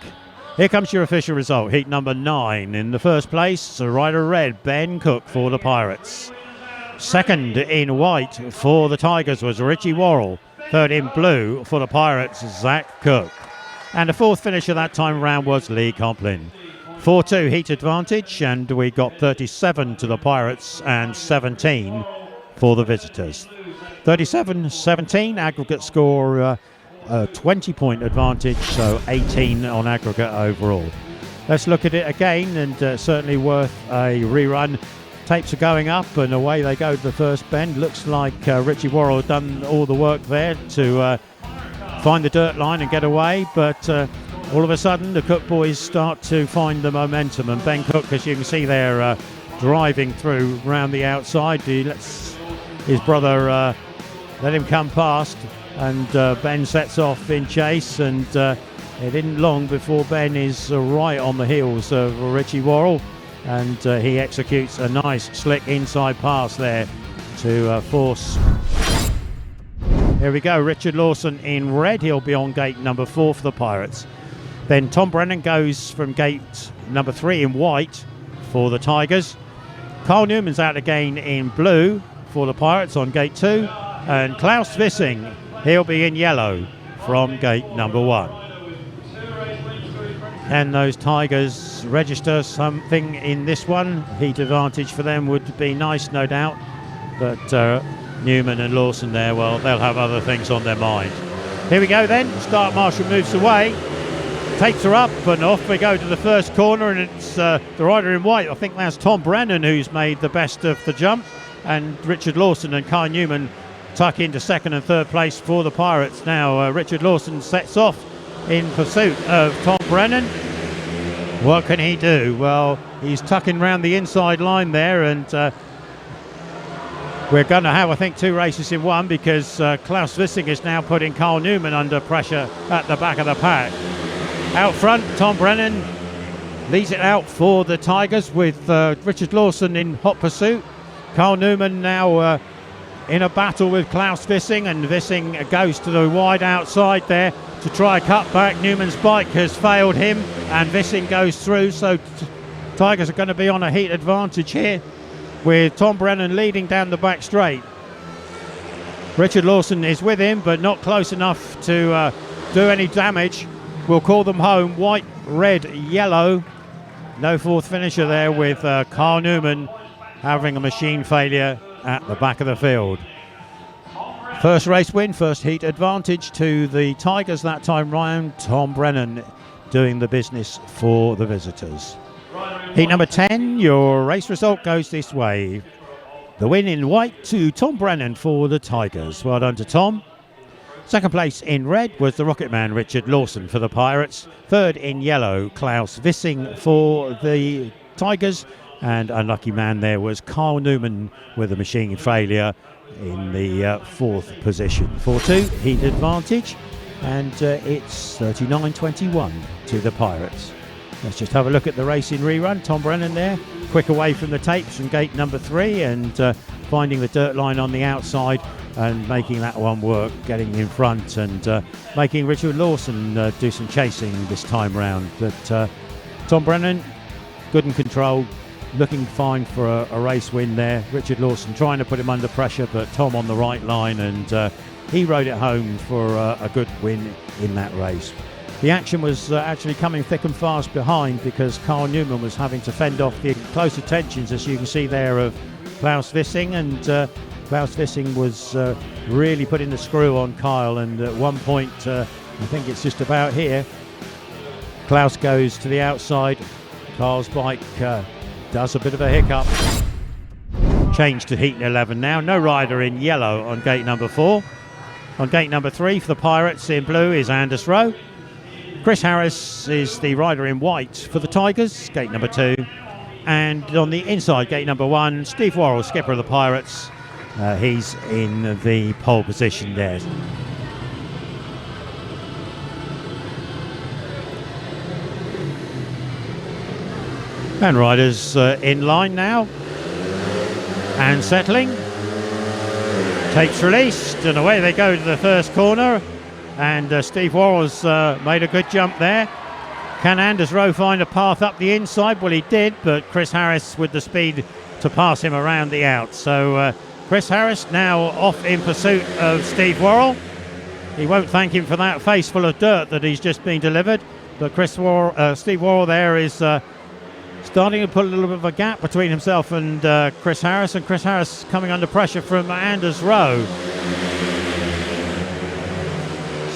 Here comes your official result. Heat number 9. In the first place, rider red, Ben Cook for the Pirates. Second in white for the Tigers was Richie WORRALL. Third in blue for the Pirates, Zach Cook. And the fourth finisher that time round was Lee Complin. 4-2 heat advantage, and we got 37 to the Pirates and 17 for the visitors. 37-17 aggregate score, a 20-point advantage, so 18 on aggregate overall. Let's look at it again, and certainly worth a rerun. Tapes are going up, and away they go to the first bend. Looks like Richie WORRALL done all the work there to find the dirt line and get away, but all of a sudden the Cook boys start to find the momentum, and Ben Cook, as you can see there, driving through round the outside. He lets his brother let him come past, and Ben sets off in chase, and it isn't long before Ben is right on the heels of Richie WORRALL, and he executes a nice slick inside pass there to force. Here we go, Richard Lawson in red. He'll be on gate number 4 for the Pirates. Then Tom Brennan goes from gate number 3 in white for the Tigers. Carl Newman's out again in blue for the Pirates on gate 2, and Claus VISSING, he'll be in yellow from gate number 1. Can those Tigers register something in this one? Heat advantage for them would be nice, no doubt, but Newman and Lawson there, well, they'll have other things on their mind. Here we go then, start marshal moves away, tapes are up, and off we go to the first corner, and it's the rider in white. I think that's Tom Brennan who's made the best of the jump, and Richard Lawson and Kai Newman tuck into second and third place for the Pirates. Now Richard Lawson sets off in pursuit of Tom Brennan. What can he do? Well, he's tucking round the inside line there, and we're going to have, I think, 2 races in one, because Claus VISSING is now putting Carl Newman under pressure at the back of the pack. Out front, Tom Brennan leads it out for the Tigers with Richard Lawson in hot pursuit. Carl Newman now in a battle with Claus VISSING, and VISSING goes to the wide outside there to try a cut back. Newman's bike has failed him, and VISSING goes through, so Tigers are going to be on a heat advantage here with Tom Brennan leading down the back straight. Richard Lawson is with him, but not close enough to do any damage. We'll call them home. White, red, yellow. No fourth finisher there with Carl Newman having a machine failure at the back of the field. First race win, first heat advantage to the Tigers that time round. Tom Brennan doing the business for the visitors. Heat number 10, your race result goes this way. The win in white to Tom Brennan for the Tigers. Well done to Tom. Second place in red was the Rocket Man Richard Lawson for the Pirates. Third in yellow, Claus VISSING for the Tigers. And unlucky man there was Carl Newman with a machine failure in the fourth position. 4-2 heat advantage, and it's 39-21 to the Pirates. Let's just have a look at the race in rerun. Tom Brennan there, quick away from the tapes from gate number 3, and finding the dirt line on the outside. and making that one work, getting in front and making Richard Lawson do some chasing this time round. But Tom Brennan, good and controlled, looking fine for a race win there. Richard Lawson trying to put him under pressure, but Tom on the right line, and he rode it home for a good win in that race. The action was actually coming thick and fast behind, because Carl Newman was having to fend off the close attentions, as you can see there, of Claus VISSING, and Claus VISSING was really putting the screw on Kyle, and at one point, I think it's just about here, Claus goes to the outside. Kyle's bike does a bit of a hiccup. Change to heat 11 now. No rider in yellow on gate number 4. On gate number 3 for the Pirates in blue is Anders Rowe. Chris Harris is the rider in white for the Tigers, gate number 2. And on the inside, gate number 1, Steve Worrall, skipper of the Pirates. He's in the pole position there. And riders in line now. And settling. Tapes released, and away they go to the first corner. And Steve Worrall's made a good jump there. Can Anders Rowe find a path up the inside? Well, he did, but Chris Harris with the speed to pass him around the out. So Chris Harris now off in pursuit of Steve Worrall. He won't thank him for that face full of dirt that he's just been delivered. But Steve Worrall there is starting to put a little bit of a gap between himself and Chris Harris. And Chris Harris coming under pressure from Anders Rowe.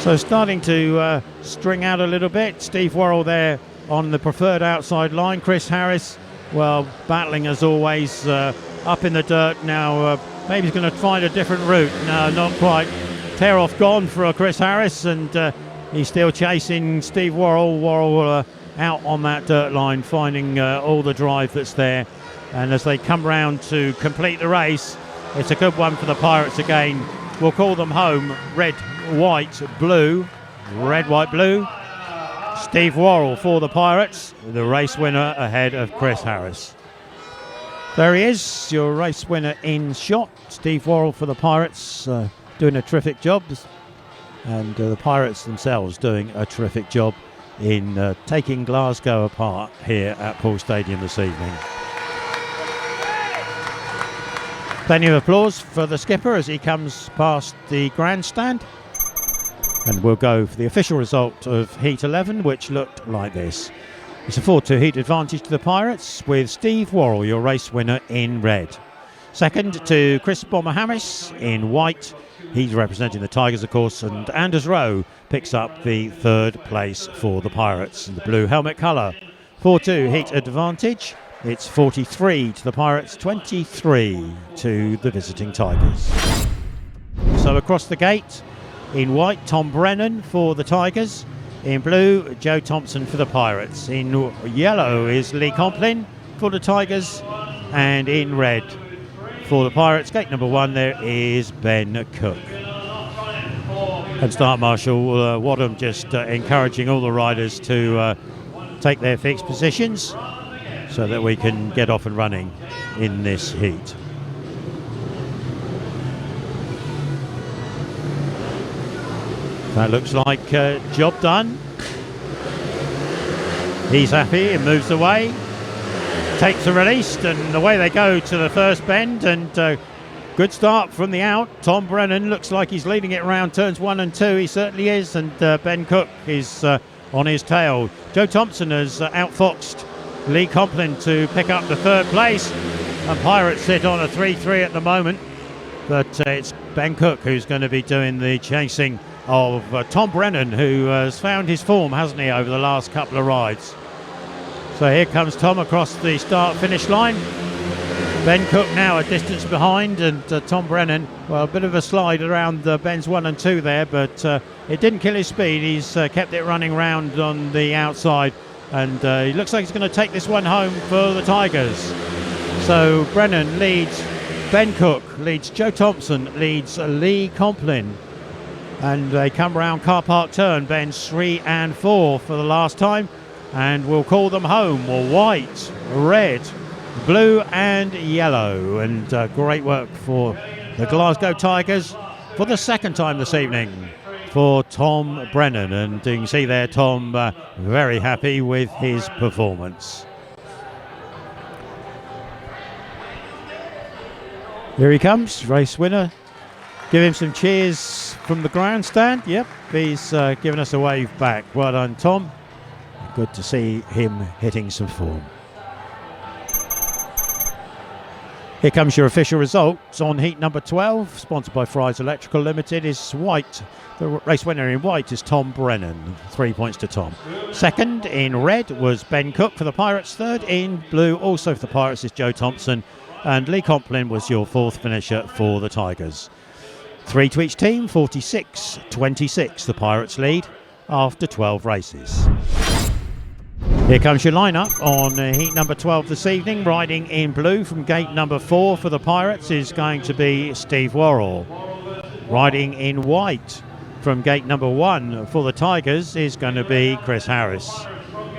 So starting to string out a little bit. Steve Worrall there on the preferred outside line. Chris Harris, well, battling as always, up in the dirt now. Maybe he's going to find a different route. No, not quite. Tear off gone for Chris Harris, and he's still chasing Steve Worrall. Worrall out on that dirt line, finding all the drive that's there. And as they come round to complete the race, it's a good one for the Pirates again. We'll call them home. Red, white, blue. Red, white, blue. Steve Worrall for the Pirates, the race winner ahead of Chris Harris. There he is, your race winner in shot. Steve Worrall for the Pirates, doing a terrific job. And the Pirates themselves doing a terrific job in taking Glasgow apart here at Poole Stadium this evening. Plenty of applause for the skipper as he comes past the grandstand. And we'll go for the official result of Heat 11, which looked like this. It's a 4-2 heat advantage to the Pirates, with Steve Worrall, your race winner, in red. Second to Chris Bomber-Harris in white. He's representing the Tigers, of course, and Anders Rowe picks up the third place for the Pirates in the blue helmet colour. 4-2 heat advantage. It's 43 to the Pirates, 23 to the visiting Tigers. So across the gate, in white, Tom Brennan for the Tigers. In blue, Joe Thompson for the Pirates. In yellow is Leigh Complin for the Tigers. And in red for the Pirates, gate number 1, there is Ben Cook. And Start Marshal Wadham just encouraging all the riders to take their fixed positions so that we can get off and running in this heat. That looks like job done. He's happy and moves away. Takes a release, and away they go to the first bend, and good start from the out. Tom Brennan looks like he's leading it around turns 1 and 2. He certainly is, and Ben Cook is on his tail. Joe Thompson has outfoxed Leigh Complin to pick up the third place, and Pirates sit on a 3-3 at the moment, but it's Ben Cook who's going to be doing the chasing of Tom Brennan, who has found his form, hasn't he, over the last couple of rides. So here comes Tom across the start-finish line. Ben Cook now a distance behind, and Tom Brennan, well, a bit of a slide around bends 1 and 2 there, but it didn't kill his speed. He's kept it running round on the outside, and he looks like he's going to take this one home for the Tigers. So Brennan leads, Ben Cook leads, Joe Thompson leads Leigh Complin, and they come round car park turn, bends 3 and 4 for the last time, and we'll call them home. Well, white, red, blue and yellow, and great work for the Glasgow Tigers. for the second time this evening for Tom Brennan, and you can see there Tom very happy with his performance. Here he comes, race winner. Give him some cheers from the grandstand. Yep, he's giving us a wave back. Well done, Tom. Good to see him hitting some form. Here comes your official results on heat number 12, sponsored by Fry's Electrical Limited. Is white. The race winner in white is Tom Brennan, 3 points to Tom. Second in red was Ben Cook for the Pirates. Third in blue, also for the Pirates, is Joe Thompson. And Lee Complin was your fourth finisher for the Tigers. 3 to each team, 46-26. The Pirates lead after 12 races. Here comes your lineup on heat number 12 this evening. Riding in blue from gate number 4 for the Pirates is going to be Steve Worrall. Riding in white from gate number 1 for the Tigers is going to be Chris Harris.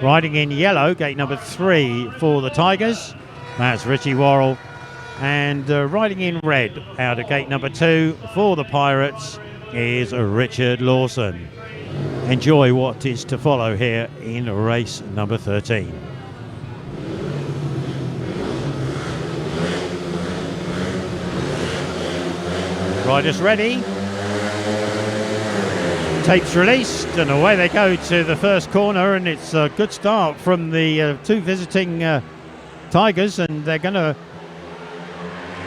Riding in yellow, gate number 3 for the Tigers, that's Richie WORRALL. And riding in red out of gate number 2 for the Pirates is Richard Lawson. Enjoy what is to follow here in race number 13. Riders ready. Tapes released and away they go to the first corner, and it's a good start from the 2 visiting Tigers, and they're going to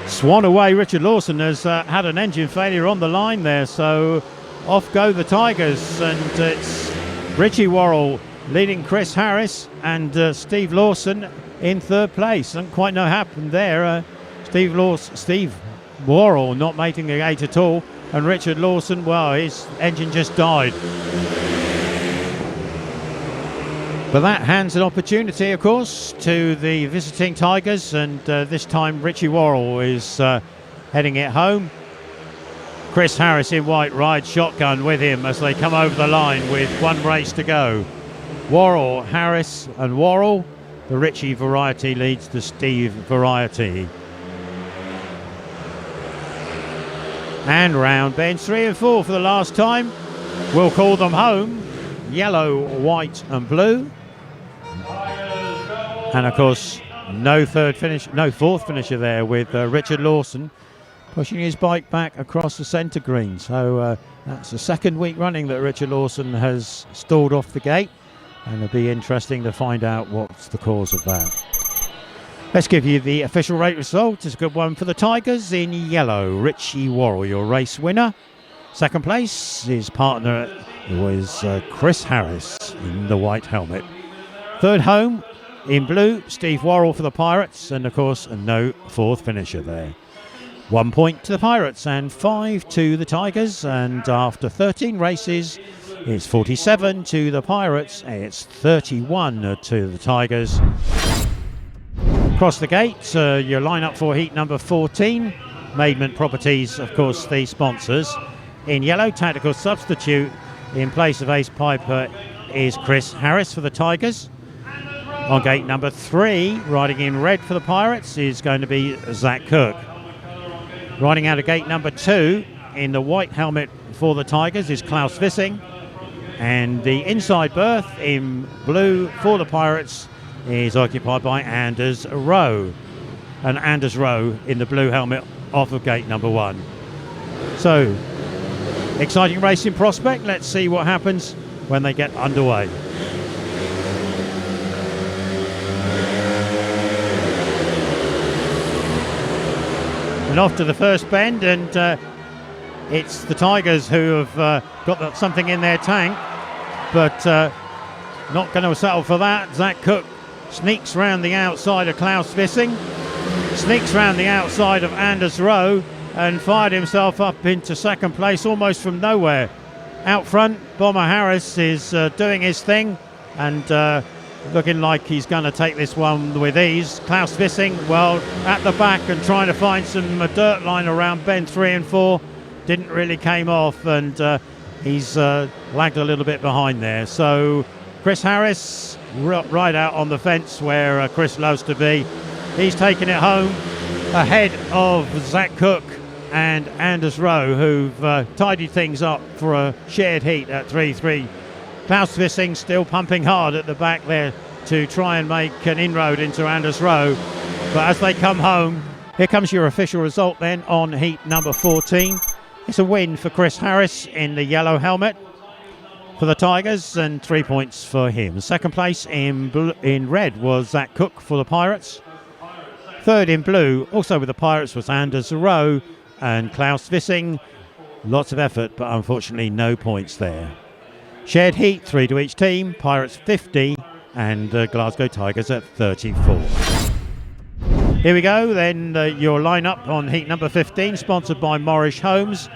swan away. Richard Lawson has had an engine failure on the line there, so off go the Tigers, and it's Richie WORRALL leading Chris Harris and Steve Lawson in third place. Don't quite know what happened there. Steve WORRALL not making a gate at all, and Richard Lawson, well, his engine just died. But that hands an opportunity, of course, to the visiting Tigers, and this time Richie WORRALL is heading it home. Chris Harris in white rides shotgun with him as they come over the line with 1 race to go. WORRALL, Harris and WORRALL. The Richie variety leads the Steve variety. And round bends 3 and 4 for the last time. We'll call them home. Yellow, white and blue. And of course, no fourth finisher there with Richard Lawson pushing his bike back across the centre green. So that's the second week running that Richard Lawson has stalled off the gate, and it'll be interesting to find out what's the cause of that. Let's give you the official rate result. It's a good one for the Tigers. In yellow, Richie WORRALL, your race winner. Second place, his partner was Chris Harris in the white helmet. Third home, in blue, Steve WORRALL for the Pirates, and of course no fourth finisher there. 1 point to the Pirates and 5 to the Tigers, and after 13 races it's 47 to the Pirates, it's 31 to the Tigers. Across the gate, your lineup for heat number 14. Maidment Properties, of course, the sponsors. In yellow, tactical substitute in place of Ace Pijper is Chris Harris for the Tigers. On gate number 3, riding in red for the Pirates, is going to be Zach Cook. Riding out of gate number 2 in the white helmet for the Tigers is Claus VISSING. And the inside berth in blue for the Pirates is occupied by Anders Rowe. And Anders Rowe in the blue helmet off of gate number 1. So, exciting racing prospect. Let's see what happens when they get underway. And off to the first bend, and it's the Tigers who have got something in their tank, but not going to settle for that. Zach Cook sneaks round the outside of Claus VISSING, sneaks round the outside of Anders Rowe, and fired himself up into second place almost from nowhere. Out front, Bomber Harris is doing his thing, and looking like he's going to take this one with ease. Claus VISSING, well, at the back and trying to find some dirt line around bend 3 and 4. Didn't really came off, and he's lagged a little bit behind there. So Chris Harris right out on the fence where Chris loves to be. He's taken it home ahead of Zach Cook and Anders Rowe, who've tidied things up for a shared heat at 3-3. Claus VISSING still pumping hard at the back there to try and make an inroad into Anders Rowe. But as they come home, here comes your official result then on heat number 14. It's a win for Chris Harris in the yellow helmet for the Tigers, and 3 points for him. Second place in red was Zach Cook for the Pirates. Third in blue, also with the Pirates, was Anders Rowe and Claus VISSING. Lots of effort, but unfortunately no points there. Shared heat, 3 to each team. Pirates 50 and Glasgow Tigers at 34. Here we go, then your lineup on heat number 15, sponsored by Morrish Homes.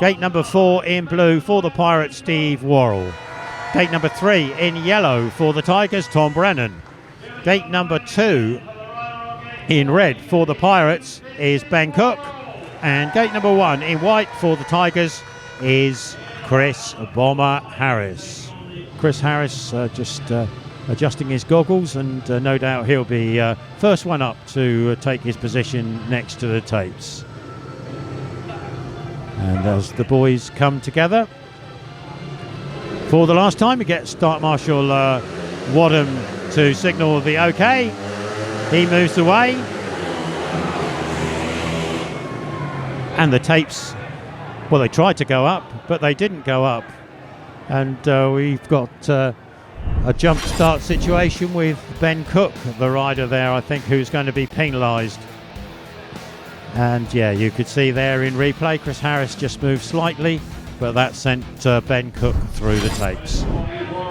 Gate number 4 in blue for the Pirates, Steve Worrall. Gate number 3 in yellow for the Tigers, Tom Brennan. Gate number 2 in red for the Pirates is Ben Cook. And gate number 1 in white for the Tigers is Chris Bomber Harris. Chris Harris just adjusting his goggles, and no doubt he'll be first one up to take his position next to the tapes. And as the boys come together for the last time, we get Start Marshal Wadham to signal the OK. He moves away. And the tapes, well, they tried to go up, but they didn't go up. And we've got a jump start situation with Ben Cook, the rider there, I think, who's going to be penalised. And yeah, you could see there in replay, Chris Harris just moved slightly, but that sent Ben Cook through the tapes.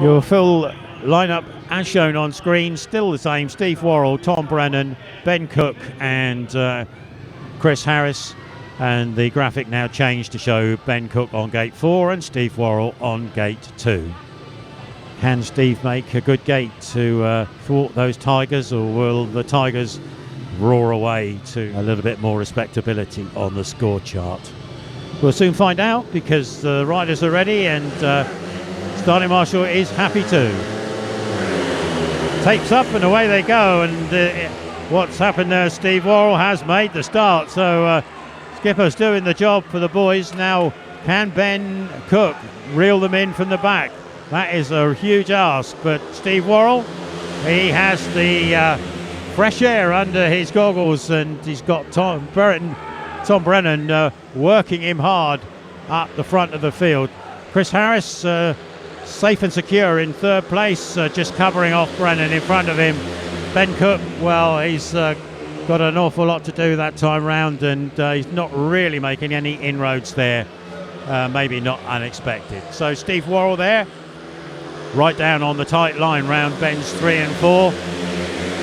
Your full lineup as shown on screen, still the same: Steve Worrall, Tom Brennan, Ben Cook and Chris Harris. And the graphic now changed to show Ben Cook on gate 4 and Steve Worrall on gate 2. Can Steve make a good gate to thwart those Tigers, or will the Tigers roar away to a little bit more respectability on the score chart? We'll soon find out, because the riders are ready and Starting Marshal is happy too. Tapes up and away they go, and what's happened there, Steve Worrall has made the start, so skipper's doing the job for the boys. Now can Ben Cook reel them in from the back? That is a huge ask, but Steve Worrall, he has the fresh air under his goggles, and he's got Tom Brennan working him hard up the front of the field. Chris Harris safe and secure in third place, just covering off Brennan in front of him. Ben Cook, well, he's got an awful lot to do that time round, and he's not really making any inroads there. Maybe not unexpected. So Steve Worrall there, right down on the tight line round bends 3 and 4.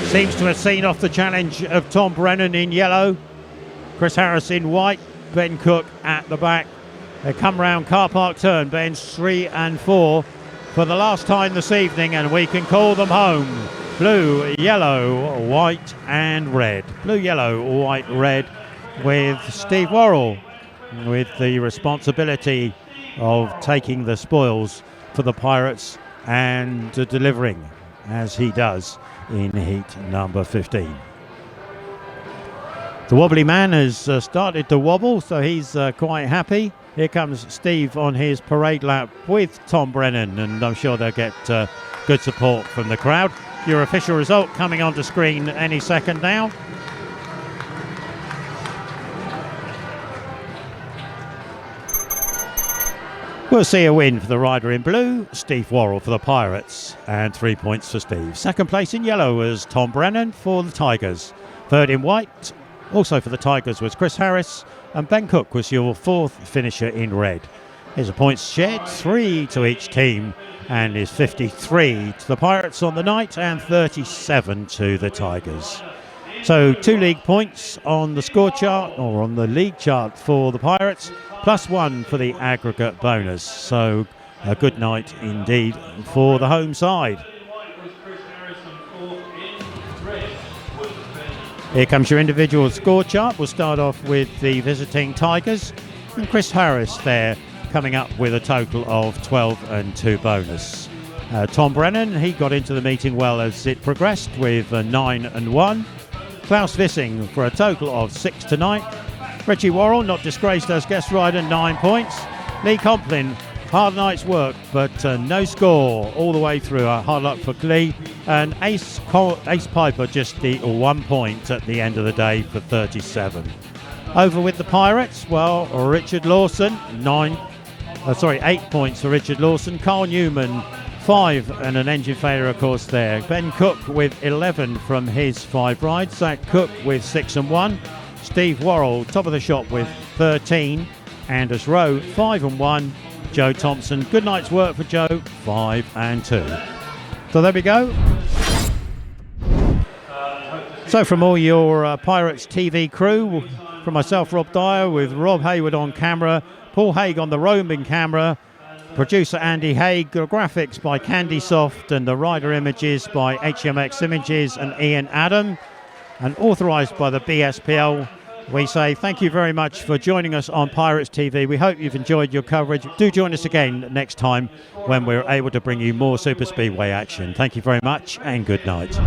Seems to have seen off the challenge of Tom Brennan in yellow. Chris Harris in white, Ben Cook at the back. They come round car park turn, bends 3 and 4 for the last time this evening, and we can call them home. Blue, yellow, white and red. Blue, yellow, white, red, with Steve Worrall with the responsibility of taking the spoils for the Pirates and delivering, as he does in heat number 15. The wobbly man has started to wobble, so he's quite happy. Here comes Steve on his parade lap with Tom Brennan, and I'm sure they'll get good support from the crowd. Your official result coming onto screen any second now. We'll see a win for the rider in blue, Steve Worrall for the Pirates, and 3 points for Steve. Second place in yellow was Tom Brennan for the Tigers. Third in white, also for the Tigers, was Chris Harris, and Ben Cook was your fourth finisher in red. Here's a points shared, 3 to each team, and is 53 to the Pirates on the night and 37 to the Tigers. So 2 league points on the score chart, or on the league chart for the Pirates, +1 for the aggregate bonus. So a good night indeed for the home side. Here comes your individual score chart. We'll start off with the visiting Tigers, and Chris Harris there coming up with a total of 12 and 2 bonus. Tom Brennan, he got into the meeting well as it progressed with 9 and 1. Claus VISSING for a total of 6 tonight. Richie WORRALL, not disgraced as guest rider, 9 points. Lee Complin, hard night's work, but no score all the way through. Hard luck for Lee. And Ace Pijper just the 1 point at the end of the day for 37. Over with the Pirates, well, Richard Lawson, 8 points for Richard Lawson. Carl Newman, 5 and an engine failure, of course, there. Ben Cook with 11 from his 5 rides. Zach Cook with 6 and 1. Steve Worrall, top of the shop with 13. Anders Rowe, 5 and 1. Joe Thompson, good night's work for Joe, 5 and 2. So there we go. So from all your Pirates TV crew, from myself, Rob Dyer, with Rob Haywood on camera, Paul Hague on the roaming camera, producer Andy Hague, the graphics by Candy Soft, and the rider images by HMX Images and Ian Adam, and authorised by the BSPL. We say thank you very much for joining us on Pirates TV. We hope you've enjoyed your coverage. Do join us again next time when we're able to bring you more Super Speedway action. Thank you very much and good night.